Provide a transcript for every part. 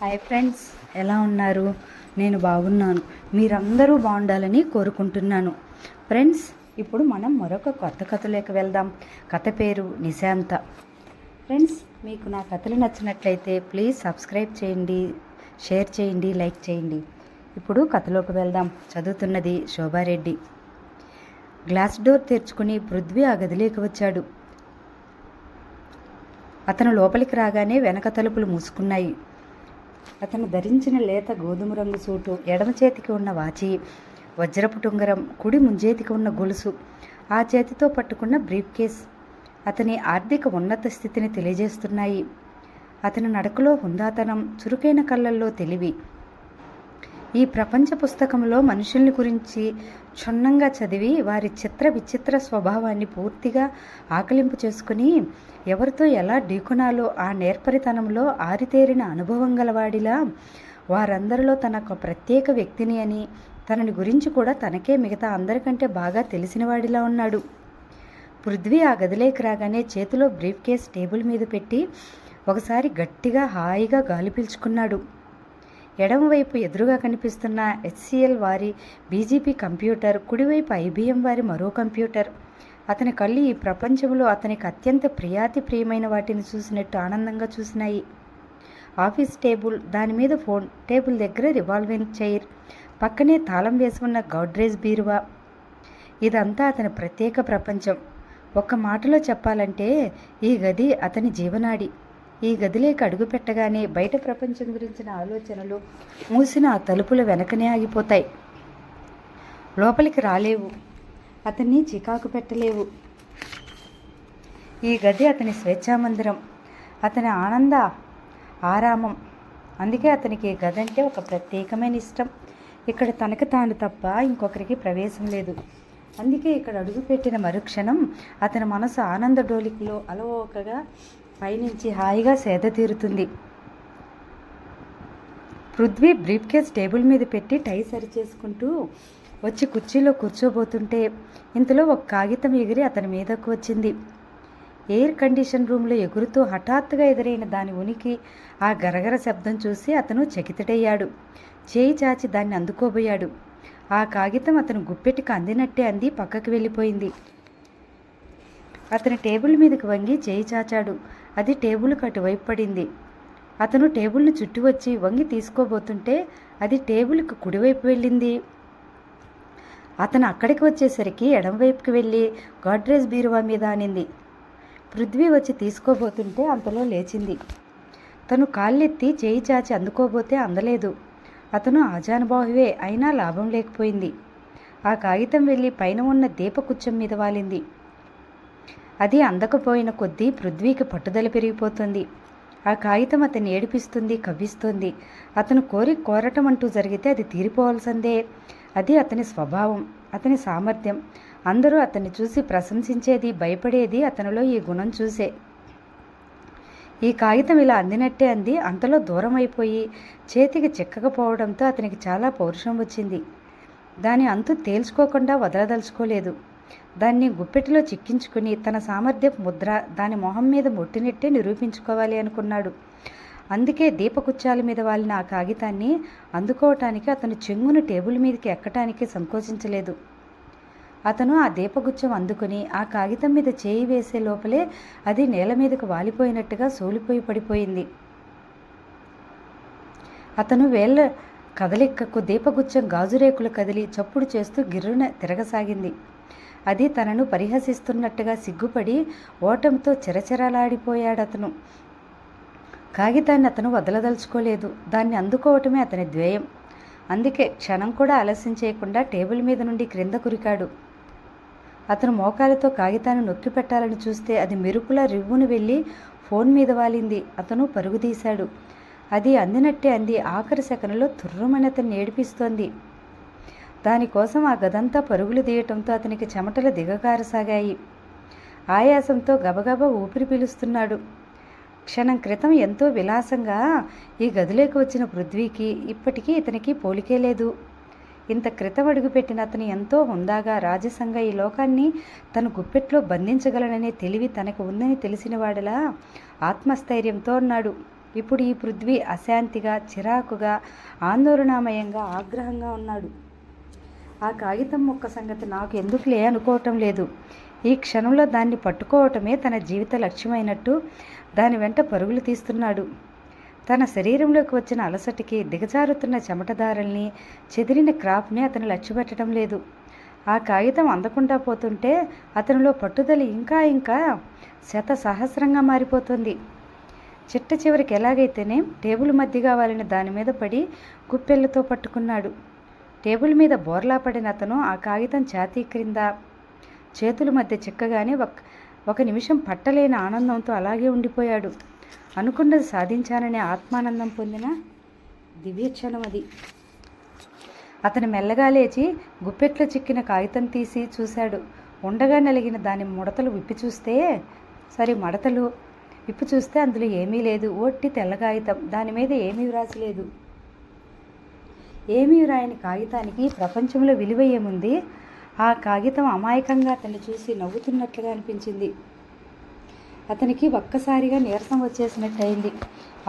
Hi friends, ఎలా ఉన్నారు? నేను బాగున్నాను. మీరందరూ బాగుండాలని కోరుకుంటున్నాను. ఫ్రెండ్స్, ఇప్పుడు మనం మరొక కొత్త కథలోకి వెళ్దాం. కథ పేరు నిశాంత. ఫ్రెండ్స్, మీకు నా కథలు నచ్చినట్లయితే ప్లీజ్ సబ్స్క్రైబ్ చేయండి, షేర్ చేయండి, లైక్ చేయండి. ఇప్పుడు కథలోకి వెళ్దాం. చదువుతున్నది శోభారెడ్డి. గ్లాస్ డోర్ తెరుచుకుని పృథ్వీ ఆ గదిలోకి వచ్చాడు. అతను లోపలికి రాగానే వెనక తలుపులు మూసుకున్నాయి. అతను ధరించిన లేత గోధుమ రంగు సూటు, ఎడమ చేతికి ఉన్న వాచి, వజ్రపు టుంగరం, కుడి ముంజేతికి ఉన్న గొలుసు, ఆ చేతితో పట్టుకున్న బ్రీఫ్ కేస్ అతని ఆర్థిక ఉన్నత స్థితిని తెలియజేస్తున్నాయి. అతని నడకలో హుందాతనం, చురుకైన కళ్ళల్లో తెలివి. ఈ ప్రపంచ పుస్తకంలో మనుషుల్ని గురించి క్షుణ్ణంగా చదివి వారి చిత్ర విచిత్ర స్వభావాన్ని పూర్తిగా ఆకలింపు చేసుకుని ఎవరితో ఎలా ఢీకొనాలో ఆ నేర్పరితనంలో ఆరితేరిన అనుభవం గలవాడిలా వారందరిలో తనకు ప్రత్యేక వ్యక్తిని అని, తనని గురించి కూడా తనకే మిగతా అందరికంటే బాగా తెలిసినవాడిలా ఉన్నాడు. పృథ్వీ ఆ గదిలోకి రాగానే చేతిలో బ్రీఫ్ కేస్ టేబుల్ మీద పెట్టి ఒకసారి గట్టిగా హాయిగా గాలి పీల్చుకున్నాడు. ఎడమవైపు ఎదురుగా కనిపిస్తున్న HCL వారి BGP కంప్యూటర్, కుడివైపు IBM వారి మరో కంప్యూటర్. అతని కళ్ళు ఈ ప్రపంచంలో అతనికి అత్యంత ప్రియమైన వాటిని చూసినట్టు ఆనందంగా చూసినాయి. ఆఫీస్ టేబుల్, దాని మీద ఫోన్, టేబుల్ దగ్గర రివాల్వింగ్ చైర్, పక్కనే తాళం వేసి ఉన్న గోడ్రేజ్ బీరువా. ఇదంతా అతని ప్రత్యేక ప్రపంచం. ఒక్క మాటలో చెప్పాలంటే ఈ గది అతని జీవనాడి. ఈ గదిలోకి అడుగు పెట్టగానే బయట ప్రపంచం గురించిన ఆలోచనలు మూసిన ఆ తలుపుల వెనకనే ఆగిపోతాయి. లోపలికి రాలేవు, అతన్ని చికాకు పెట్టలేవు. ఈ గది అతని స్వేచ్ఛామందిరం, అతని ఆనంద ఆరామం. అందుకే అతనికి ఈ గది అంటే ఒక ప్రత్యేకమైన ఇష్టం. ఇక్కడ తనకు తాను తప్ప ఇంకొకరికి ప్రవేశం లేదు. అందుకే ఇక్కడ అడుగుపెట్టిన మరుక్షణం అతని మనసు ఆనంద డోలికలో అలవోకగా పైనుంచి హాయిగా సేద తీరుతుంది. పృథ్వీ బ్రీఫ్ కేస్ టేబుల్ మీద పెట్టి టై సరి చేసుకుంటూ వచ్చి కుర్చీలో కూర్చోబోతుంటే ఇంతలో ఒక కాగితం ఎగిరి అతని మీదకు వచ్చింది. ఎయిర్ కండిషన్ రూమ్లో ఎగురుతూ హఠాత్తుగా ఎదురైన దాని ఉనికి, ఆ గరగర శబ్దం చూసి అతను చకితుడయ్యాడు. చేయి చాచి దాన్ని అందుకోబోయాడు. ఆ కాగితం అతను గుప్పెటికి అందినట్టే అంది పక్కకు వెళ్ళిపోయింది. అతని టేబుల్ మీదకి వంగి చేయి చాచాడు. అది టేబుల్కు అటువైపు పడింది. అతను టేబుల్ను చుట్టి వచ్చి వంగి తీసుకోబోతుంటే అది టేబుల్కు కుడివైపు వెళ్ళింది. అతను అక్కడికి వచ్చేసరికి ఎడమవైపుకి వెళ్ళి గోడ్రేజ్ బీరువా మీద ఆనింది. పృథ్వీ వచ్చి తీసుకోబోతుంటే అంతలో లేచింది. తను కాళ్ళెత్తి చేయి చాచి అందుకోబోతే అందలేదు. అతను ఆజానుబాహువే, అయినా లాభం లేకపోయింది. ఆ కాగితం వెళ్ళి పైన ఉన్న దీపకుచ్చం మీద వాలింది. అది అందకపోయిన కొద్దీ పృథ్వీకి పట్టుదల పెరిగిపోతుంది. ఆ కాగితం అతన్ని ఏడిపిస్తుంది, కవ్విస్తుంది. అతను కోరటం అంటూ జరిగితే అది తీరిపోవాల్సిందే. అది అతని స్వభావం, అతని సామర్థ్యం. అందరూ అతన్ని చూసి ప్రశంసించేది, భయపడేది అతనిలో ఈ గుణం చూసే. ఈ కాగితం ఇలా అందినట్టే అంది. అంతలో దూరం అయిపోయి చేతికి చిక్కకపోవడంతో అతనికి చాలా పౌరుషం వచ్చింది. దాని అంతు తేల్చుకోకుండా వదలదలుచుకోలేదు. దాన్ని గుప్పెటిలో చిక్కించుకుని తన సామర్థ్యపు ముద్ర దాని మొహం మీద మొట్టినట్టే నిరూపించుకోవాలి అనుకున్నాడు. అందుకే దీపకుచ్చాల మీద వాలిన ఆ కాగితాన్ని అందుకోవటానికి అతను చెంగును టేబుల్ మీదకి ఎక్కటానికి సంకోచించలేదు. అతను ఆ దీపగుచ్చం అందుకుని ఆ కాగితం మీద చేయి వేసే లోపలే అది నేల మీదకు వాలిపోయినట్టుగా సోలిపోయి పడిపోయింది. అతను వేళ్ళ కదలికకు దీపగుచ్చం గాజురేకులు కదిలి చప్పుడు చేస్తూ గిర్రున తిరగసాగింది. అది తనను పరిహసిస్తున్నట్టుగా సిగ్గుపడి ఓటంతో చెరచెరలాడిపోయాడతను. కాగితాన్ని అతను వదలదలుచుకోలేదు. దాన్ని అందుకోవటమే అతని ధ్యేయం. అందుకే క్షణం కూడా ఆలస్యం చేయకుండా టేబుల్ మీద నుండి క్రింద కురికాడు. అతను మోకాలతో కాగితాన్ని నొక్కి పెట్టాలని చూస్తే అది మెరుపులా రివ్వును వెళ్ళి ఫోన్ మీద వాలింది. అతను పరుగు తీశాడు. అది అందినట్టే అంది. ఆఖరి సెకనులో తుర్రుమని అతన్ని ఏడిపిస్తోంది. దానికోసం ఆ గదంతా పరుగులు తీయటంతో అతనికి చెమటలు దిగకారసాగాయి. ఆయాసంతో గబగబా ఊపిరి పీలుస్తున్నాడు. క్షణం క్రితం ఎంతో విలాసంగా ఈ గదిలోకి వచ్చిన పృథ్వీకి ఇప్పటికీ ఇతనికి పోలికే లేదు. ఇంత క్రితం అడుగుపెట్టిన అతను ఎంతో హుందాగా, రాజసంగా ఈ లోకాన్ని తన గుప్పెట్లో బంధించగలననే తెలివి తనకు ఉందని తెలిసినవాడలా ఆత్మస్థైర్యంతో ఉన్నాడు. ఇప్పుడు ఈ పృథ్వీ అశాంతిగా, చిరాకుగా, ఆందోళనామయంగా, ఆగ్రహంగా ఉన్నాడు. ఆ కాగితం ముక్క సంగతి నాకు ఎందుకులే అనుకోవటం లేదు. ఈ క్షణంలో దాన్ని పట్టుకోవటమే తన జీవిత లక్ష్యమైనట్టు దాని వెంట పరుగులు తీస్తున్నాడు. తన శరీరంలోకి వచ్చిన అలసటికి, దిగజారుతున్న చెమటదారల్ని, చెదిరిన క్రాప్ని అతను లక్ష్యపెట్టడం లేదు. ఆ కాగితం అందకుండా పోతుంటే అతనిలో పట్టుదల ఇంకా ఇంకా సహస్రంగా మారిపోతుంది. చిట్ట చివరికి ఎలాగైతేనే టేబుల్ మధ్యగా వాలిన దాని మీద పడి గుప్పెళ్లతో పట్టుకున్నాడు. టేబుల్ మీద బోర్లా పడిన అతను ఆ కాగితం ఛాతీ క్రింద చేతుల మధ్య చిక్కగానే ఒక నిమిషం పట్టలేని ఆనందంతో అలాగే ఉండిపోయాడు. అనుకున్నది సాధించాననే ఆత్మానందం పొందిన దివ్యక్షణం అది. అతను మెల్లగా లేచి గుప్పెట్లో చిక్కిన కాగితం తీసి చూశాడు. ఉండగా నలిగిన దాని ముడతలు విప్పి చూస్తే అందులో ఏమీ లేదు. ఒట్టి తెల్ల కాగితం. దాని మీద ఏమీ వ్రాసలేదు. ఏమీ వ్రాయని కాగితానికి ప్రపంచంలో విలువ ఏముంది? ఆ కాగితం అమాయకంగా అతన్ని చూసి నవ్వుతున్నట్లుగా అనిపించింది. అతనికి ఒక్కసారిగా నీరసం వచ్చేసినట్టయింది.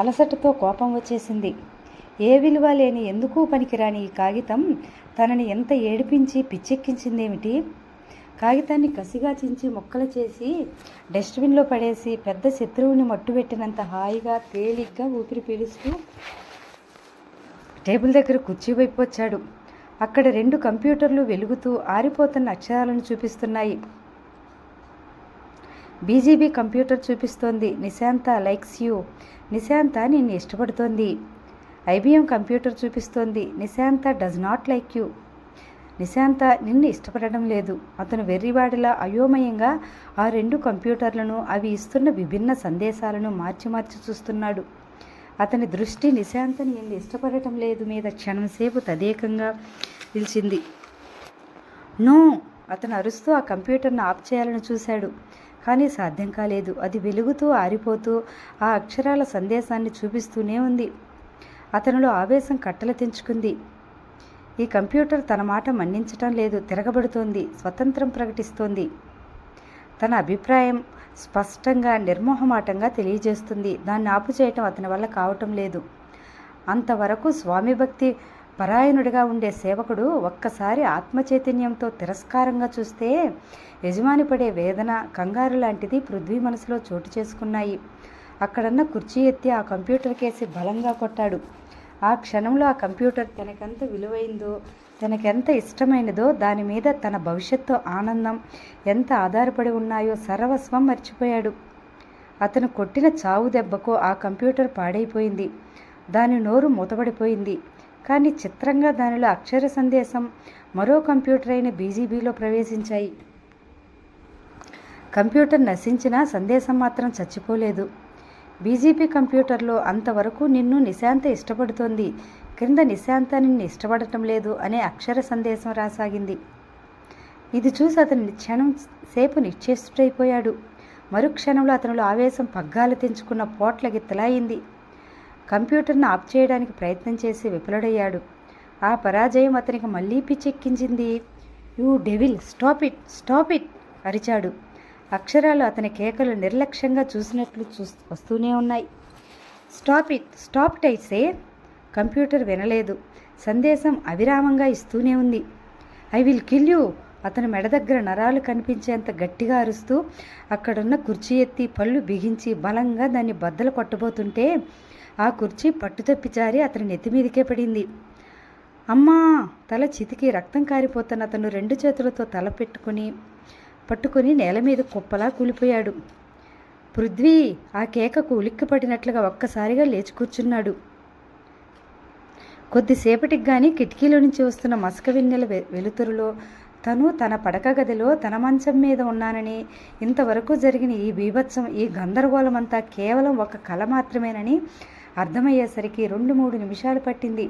అలసటతో కోపం వచ్చేసింది. ఏ విలువ లేని, ఎందుకు పనికిరాని ఈ కాగితం తనని ఎంత ఏడిపించి పిచ్చెక్కించిందేమిటి? కాగితాన్ని కసిగా చించి ముక్కలు చేసి డస్ట్బిన్లో పడేసి పెద్ద శత్రువుని మట్టుబెట్టినంత హాయిగా, తేలిగ్గా ఊపిరి పీలుస్తూ టేబుల్ దగ్గర కుర్చీ వైపు వచ్చాడు. అక్కడ 2 కంప్యూటర్లు వెలుగుతూ ఆరిపోతున్న అక్షరాలను చూపిస్తున్నాయి. బీజీబీ కంప్యూటర్ చూపిస్తోంది, నిశాంత లైక్స్ యూ. నిశాంత నిన్ను ఇష్టపడుతోంది. ఐబిఎం కంప్యూటర్ చూపిస్తోంది, Nishanta does not like you. Nishanta నిన్ను ఇష్టపడడం లేదు. అతను వెర్రివాడిలా అయోమయంగా ఆ 2 కంప్యూటర్లను, అవి ఇస్తున్న విభిన్న సందేశాలను మార్చి మార్చి చూస్తున్నాడు. అతని దృష్టి నిశాంతని నిన్ను ఇష్టపడటం లేదు మీద క్షణంసేపు తదేకంగా నిలిచింది. నో! అతను అరుస్తూ ఆ కంప్యూటర్ను ఆఫ్ చేయాలని చూశాడు. కానీ సాధ్యం కాలేదు. అది వెలుగుతూ ఆరిపోతూ ఆ అక్షరాల సందేశాన్ని చూపిస్తూనే ఉంది. అతనిలో ఆవేశం కట్టలు తెంచుకుంది. ఈ కంప్యూటర్ తన మాట మన్నించటం లేదు. తిరగబడుతోంది. స్వతంత్రం ప్రకటిస్తోంది. తన అభిప్రాయం స్పష్టంగా, నిర్మోహమాటంగా తెలియజేస్తుంది. దాన్ని ఆపు చేయటం అతని వల్ల కావటం లేదు. అంతవరకు స్వామి భక్తి పరాయణుడిగా ఉండే సేవకుడు ఒక్కసారి ఆత్మచైతన్యంతో తిరస్కారంగా చూస్తే యజమాని పడే వేదన, కంగారు లాంటిది పృథ్వీ మనసులో చోటు చేసుకున్నాయి. అక్కడన్న కుర్చీ ఎత్తి ఆ కంప్యూటర్ కేసి బలంగా కొట్టాడు. ఆ క్షణంలో ఆ కంప్యూటర్ తనకెంత విలువైందో, తనకెంత ఇష్టమైనదో, దాని మీద తన భవిష్యత్తు, ఆనందం ఎంత ఆధారపడి ఉన్నాయో సర్వస్వం మర్చిపోయాడు. అతను కొట్టిన చావు దెబ్బకు ఆ కంప్యూటర్ పాడైపోయింది. దాని నోరు మూతబడిపోయింది. కానీ చిత్రంగా దానిలో అక్షర సందేశం మరో కంప్యూటర్ అయిన బీజీబీలో ప్రవేశించాయి. కంప్యూటర్ నశించినా సందేశం మాత్రం చచ్చిపోలేదు. బీజీపీ కంప్యూటర్లో అంతవరకు నిన్ను నిశాంత ఇష్టపడుతోంది, క్రింద నిశాంత నిన్ను ఇష్టపడటం లేదు అనే అక్షర సందేశం రాసాగింది. ఇది చూసి అతను క్షణం సేపు నిశ్చేష్టుడైపోయాడు. మరుక్షణంలో అతనిలో ఆవేశం పగ్గాలు తెంచుకున్న పోట్ల గిత్తలాయింది. కంప్యూటర్ను ఆఫ్ చేయడానికి ప్రయత్నం చేసి విఫలుడయ్యాడు. ఆ పరాజయం అతనికి మళ్ళీ పిచ్చెక్కించింది. You devil, stop it, stop it అరిచాడు. అక్షరాలు అతని కేకలు నిర్లక్ష్యంగా చూసినట్లు వస్తూనే ఉన్నాయి. స్టాప్ ఇట్, స్టాప్ ఇట్ ఐసే. కంప్యూటర్ వినలేదు. సందేశం అవిరామంగా ఇస్తూనే ఉంది. I will kill you. అతని మెడ దగ్గర నరాలు కనిపించేంత గట్టిగా అరుస్తూ అక్కడున్న కుర్చీ ఎత్తి పళ్ళు బిగించి బలంగా దాన్ని బద్దలు కొట్టబోతుంటే ఆ కుర్చీ పట్టుతప్పి జారి అతని నెత్తిమీదికే పడింది. అమ్మా! తల చితికి రక్తం కారిపోతున్న అతను 2 చేతులతో తల పట్టుకుని నేల మీద కుప్పలా కూలిపోయాడు. పృథ్వీ! ఆ కేకకు ఉలిక్కిపడినట్లుగా ఒక్కసారిగా లేచి కూర్చున్నాడు. కొద్దిసేపటికి గాని కిటికీలో నుంచి వస్తున్న మసక వెన్నెల వెలుతురులో తను తన పడక గదిలో తన మంచం మీద ఉన్నానని, ఇంతవరకు జరిగిన ఈ బీభత్సం, ఈ గందరగోళమంతా కేవలం ఒక కల మాత్రమేనని అర్థమయ్యేసరికి 2-3 నిమిషాలు పట్టింది.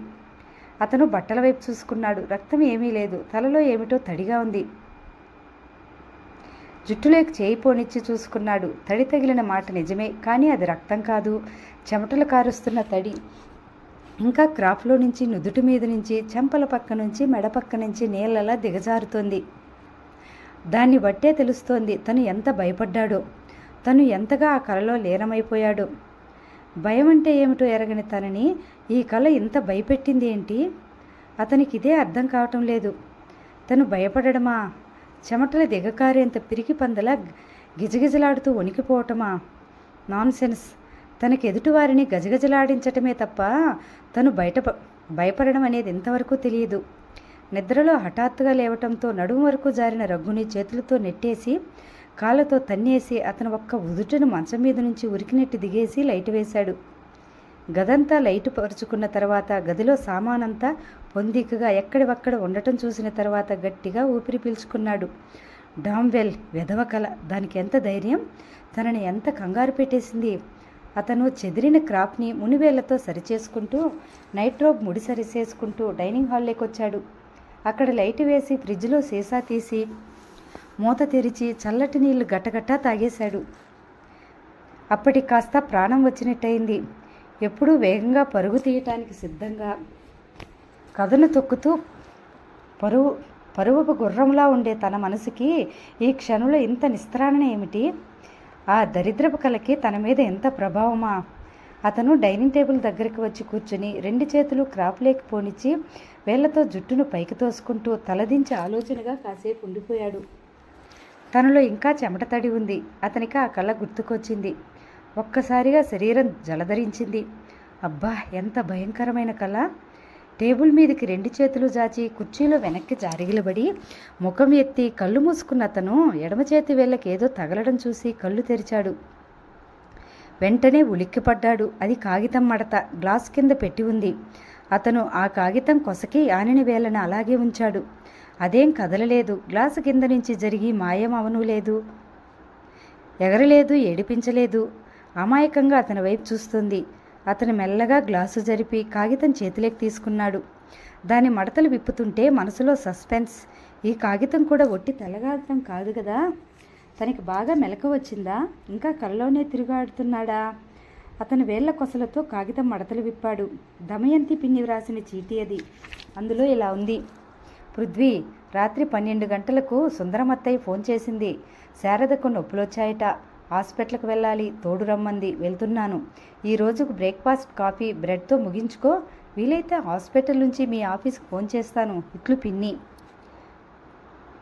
అతను బట్టల వైపు చూసుకున్నాడు. రక్తం ఏమీ లేదు. తలలో ఏమిటో తడిగా ఉంది. జుట్టులోకి చేయి పోనిచ్చి చూసుకున్నాడు. తడి తగిలిన మాట నిజమే, కానీ అది రక్తం కాదు, చెమటలు కారుస్తున్న తడి. ఇంకా క్రాప్లో నుంచి, నుదుటి మీద నుంచి, చెంపల పక్క నుంచి, మెడ పక్క నుంచి నీళ్ళలా దిగజారుతోంది. దాన్ని బట్టే తెలుస్తోంది తను ఎంత భయపడ్డాడో, తను ఎంతగా ఆ కలలో లీనమైపోయాడో. భయం అంటే ఏమిటో ఎరగని తనని ఈ కళ ఇంత భయపెట్టింది ఏంటి? అతనికి ఇదే అర్థం కావటం లేదు. తను భయపడడమా, చెమటల దిగకారేంత పిరికి పందలా గిజగిజలాడుతూ వణికిపోవటమా? నాన్సెన్స్. తనకి ఎదుటివారిని గజగజలాడించటమే తప్ప తను భయపడడం అనేది ఇంతవరకు తెలియదు. నిద్రలో హఠాత్తుగా లేవటంతో నడుము వరకు జారిన రఘుని చేతులతో నెట్టేసి కాళ్ళతో తన్నేసి అతను ఒక్క ఉదుటను మంచం మీద నుంచి ఉరికినట్టు దిగేసి లైట్ వేశాడు. గదంతా లైటు పరుచుకున్న తర్వాత గదిలో సామానంతా పొందికగా ఎక్కడివక్కడ ఉండటం చూసిన తర్వాత గట్టిగా ఊపిరి పీల్చుకున్నాడు. డామ్వెల్ వెధవ కల, దానికి ఎంత ధైర్యం! తనని ఎంత కంగారు పెట్టేసింది! అతను చెదిరిన క్రాప్ని మునివేళ్లతో సరిచేసుకుంటూ నైట్ రోబ్ ముడి సరిచేసుకుంటూ డైనింగ్ హాల్లోకి వచ్చాడు. అక్కడ లైట్ వేసి ఫ్రిడ్జ్లో సీసా తీసి మూత తెరిచి చల్లటి నీళ్లు గట్టగట్టా తాగేశాడు. అప్పటికి కాస్త ప్రాణం వచ్చినట్టయింది. ఎప్పుడూ వేగంగా పరుగు తీయటానికి సిద్ధంగా కథను తొక్కుతూ పరువపు గుర్రంలా ఉండే తన మనసుకి ఈ క్షణంలో ఇంత నిస్త్రాణ ఏమిటి? ఆ దరిద్రపు కలకి తన మీద ఎంత ప్రభావమా? అతను డైనింగ్ టేబుల్ దగ్గరికి వచ్చి కూర్చుని 2 చేతులు క్రాప్లేకి పోనిచ్చి వేళ్లతో జుట్టును పైకి తోసుకుంటూ తలదించి ఆలోచనగా కాసేపు ఉండిపోయాడు. తనలో ఇంకా చెమట తడి ఉంది. అతనికి ఆ కళ గుర్తుకొచ్చింది. ఒక్కసారిగా శరీరం జలధరించింది. అబ్బా, ఎంత భయంకరమైన కళ! టేబుల్ మీదకి 2 చేతులు జాచి కుర్చీలో వెనక్కి జారిగిలబడి ముఖం ఎత్తి కళ్ళు మూసుకున్న అతను ఎడమ చేతి వేళ్ళకి ఏదో తగలడం చూసి కళ్ళు తెరిచాడు. వెంటనే ఉలిక్కిపడ్డాడు. అది కాగితం మడత గ్లాస్ కింద పెట్టి ఉంది. అతను ఆ కాగితం కొసకి ఆనిని వేళ్ళను అలాగే ఉంచాడు. అదేం కదలలేదు. గ్లాసు కింద నుంచి జరిగి మాయం అవనూ లేదు, ఎగరలేదు, ఏడిపించలేదు. అమాయకంగా అతని వైపు చూస్తుంది. అతను మెల్లగా గ్లాసు జరిపి కాగితం చేతిలోకి తీసుకున్నాడు. దాని మడతలు విప్పుతుంటే మనసులో సస్పెన్స్. ఈ కాగితం కూడా ఒట్టి తెల్లగాగితం కాదు కదా? తనకి బాగా మెలకువ వచ్చిందా? ఇంకా కళ్ళలోనే తిరుగాడుతున్నాడా? అతని వేళ్ల కొసలతో కాగితం మడతలు విప్పాడు. దమయంతి పిన్ని వ్రాసిన చీటీ అది. అందులో ఇలా ఉంది: పృథ్వీ, రాత్రి 12 గంటలకు సుందరమత్తయ్య ఫోన్ చేసింది. శారదకు నొప్పులొచ్చాయట, హాస్పిటల్కి వెళ్ళాలి, తోడు రమ్మంది. వెళ్తున్నాను. ఈ రోజుకు బ్రేక్ఫాస్ట్ కాఫీ బ్రెడ్తో ముగించుకో. వీలైతే హాస్పిటల్ నుంచి మీ ఆఫీస్కి ఫోన్ చేస్తాను. ఇట్లు పిన్ని.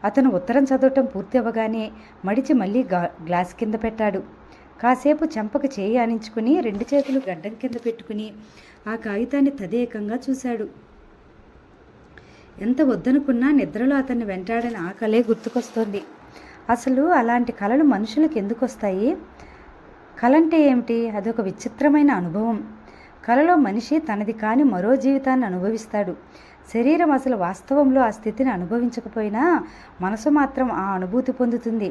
అతను ఉత్తరం చదవటం పూర్తి అవ్వగానే మడిచి మళ్ళీ గ్లాస్ కింద పెట్టాడు. కాసేపు చెంపకు చేయి ఆనించుకుని 2 చేతులు గడ్డం కింద పెట్టుకుని ఆ కాగితాన్ని తదేకంగా చూశాడు. ఎంత వద్దనుకున్నా నిద్రలో అతన్ని వెంటాడని ఆ కలే గుర్తుకొస్తోంది. అసలు అలాంటి కలలు మనుషులకు ఎందుకు వస్తాయి? కలంటే ఏమిటి? అదొక విచిత్రమైన అనుభవం. కలలో మనిషి తనది కాని మరో జీవితాన్ని అనుభవిస్తాడు. శరీరం అసలు వాస్తవంలో ఆ స్థితిని అనుభవించకపోయినా మనసు మాత్రం ఆ అనుభూతి పొందుతుంది.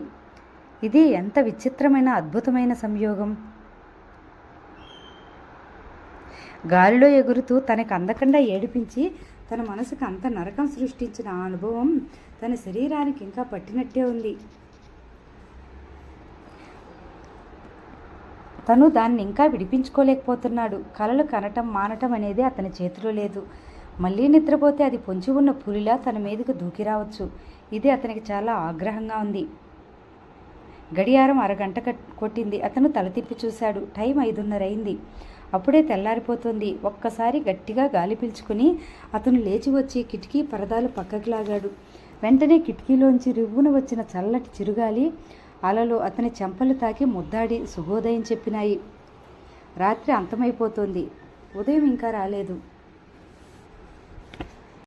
ఇది ఎంత విచిత్రమైన అద్భుతమైన సంయోగం! గాలిలో ఎగురుతూ తనకు అందకుండా ఏడిపించి తన మనసుకు అంత నరకం సృష్టించిన ఆ అనుభవం తన శరీరానికి ఇంకా పట్టినట్టే ఉంది. తను దాన్ని ఇంకా విడిపించుకోలేకపోతున్నాడు. కలలు కనటం మానటం అనేది అతని చేతిలో లేదు. మళ్ళీ నిద్రపోతే అది పొంచి ఉన్న పులిలా తన మీదకు దూకి రావచ్చు. ఇది అతనికి చాలా ఆగ్రహంగా ఉంది. గడియారం 1 గంట కొట్టింది. అతను తల తిప్పి చూశాడు. టైం 5:30 అయింది. అప్పుడే తెల్లారిపోతుంది. ఒక్కసారి గట్టిగా గాలి పీల్చుకుని అతను లేచి వచ్చి కిటికీ పరదాలు పక్కకు లాగాడు. వెంటనే కిటికీలోంచి రివ్వున వచ్చిన చల్లటి చిరుగాలి అలలు అతని చెంపలు తాకి ముద్దాడి శుభోదయం చెప్పినాయి. రాత్రి అంతమైపోతోంది. ఉదయం ఇంకా రాలేదు.